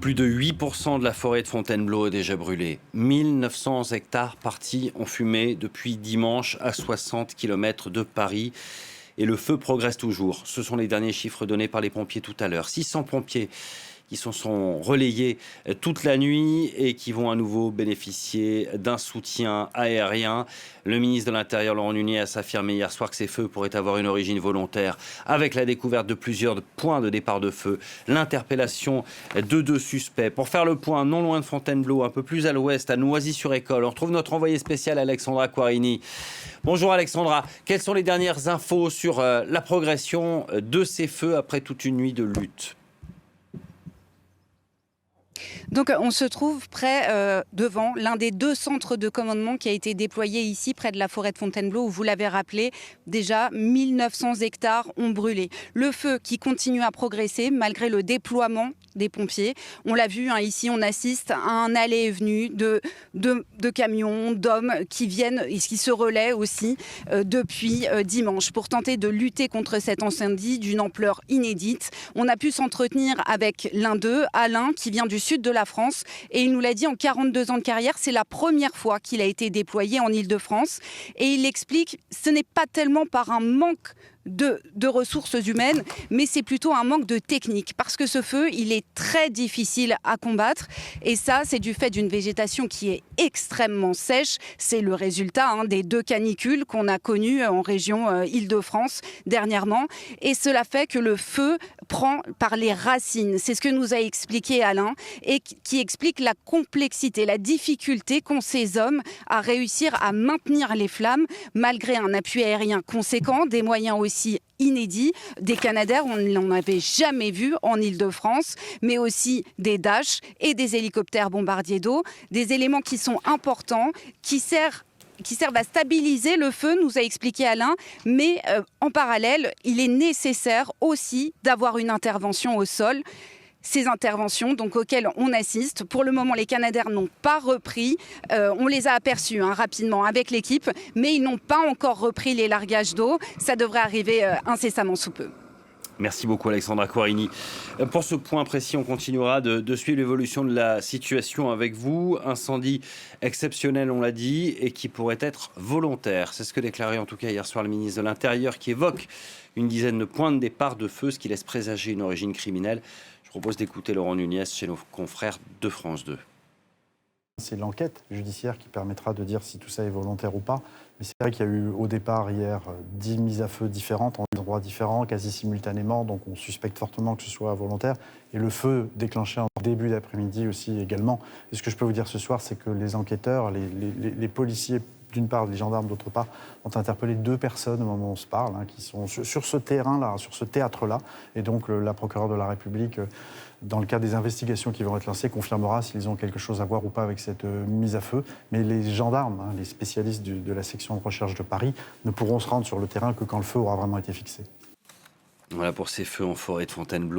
Plus de 8% de la forêt de Fontainebleau est déjà brûlée. 1900 hectares partis en fumée depuis dimanche à 60 km de Paris. Et le feu progresse toujours. Ce sont les derniers chiffres donnés par les pompiers tout à l'heure. 600 pompiers qui se sont relayés toute la nuit et qui vont à nouveau bénéficier d'un soutien aérien. Le ministre de l'Intérieur, Laurent Nunez, a affirmé hier soir que ces feux pourraient avoir une origine volontaire, avec la découverte de plusieurs points de départ de feu, l'interpellation de 2 suspects. Pour faire le point, non loin de Fontainebleau, un peu plus à l'ouest, à Noisy-sur-École, on retrouve notre envoyée spéciale Alexandra Quarini. Bonjour Alexandra, quelles sont les dernières infos sur la progression de ces feux après toute une nuit de lutte ? Donc on se trouve près devant l'un des 2 centres de commandement qui a été déployé ici près de la forêt de Fontainebleau où vous l'avez rappelé, déjà 1900 hectares ont brûlé. Le feu qui continue à progresser malgré le déploiement des pompiers. On l'a vu, ici on assiste à un aller et venu de camions, d'hommes qui viennent et qui se relaient aussi depuis dimanche pour tenter de lutter contre cet incendie d'une ampleur inédite. On a pu s'entretenir avec l'un d'eux, Alain, qui vient du sud de la France et il nous l'a dit, en 42 ans de carrière, c'est la première fois qu'il a été déployé en Île-de-France et il explique ce n'est pas tellement par un manque de ressources humaines, mais c'est plutôt un manque de technique parce que ce feu, il est très difficile à combattre et ça, c'est du fait d'une végétation qui est extrêmement sèche. C'est le résultat des 2 canicules qu'on a connues en région Île-de-France dernièrement et cela fait que le feu prend par les racines. C'est ce que nous a expliqué Alain et qui explique la complexité, la difficulté qu'ont ces hommes à réussir à maintenir les flammes malgré un appui aérien conséquent, des moyens aussi inédits, des Canadair, on ne l'en avait jamais vu en Île-de-France, mais aussi des Dash et des hélicoptères bombardiers d'eau, des éléments qui sont importants, qui servent à stabiliser le feu, nous a expliqué Alain, mais en parallèle, il est nécessaire aussi d'avoir une intervention au sol. Ces interventions auxquelles on assiste. Pour le moment, les Canadair n'ont pas repris. On les a aperçus rapidement avec l'équipe, mais ils n'ont pas encore repris les largages d'eau. Ça devrait arriver incessamment sous peu. Merci beaucoup Alexandra Quarini. Pour ce point précis, on continuera de suivre l'évolution de la situation avec vous. Incendie exceptionnel, on l'a dit, et qui pourrait être volontaire. C'est ce que déclarait en tout cas hier soir le ministre de l'Intérieur qui évoque une dizaine de points de départ de feu, ce qui laisse présager une origine criminelle. Je propose d'écouter Laurent Nunez chez nos confrères de France 2. C'est l'enquête judiciaire qui permettra de dire si tout ça est volontaire ou pas. Mais c'est vrai qu'il y a eu au départ hier 10 mises à feu différentes, en endroits différents, quasi simultanément. Donc on suspecte fortement que ce soit volontaire. Et le feu déclenché en début d'après-midi aussi également. Et ce que je peux vous dire ce soir, c'est que les enquêteurs, les policiers, d'une part, les gendarmes, d'autre part, ont interpellé 2 personnes au moment où on se parle, qui sont sur ce terrain-là, sur ce théâtre-là. Et donc la procureure de la République, dans le cadre des investigations qui vont être lancées, confirmera s'ils ont quelque chose à voir ou pas avec cette mise à feu. Mais les gendarmes, les spécialistes de la section de recherche de Paris, ne pourront se rendre sur le terrain que quand le feu aura vraiment été fixé. Voilà pour ces feux en forêt de Fontainebleau.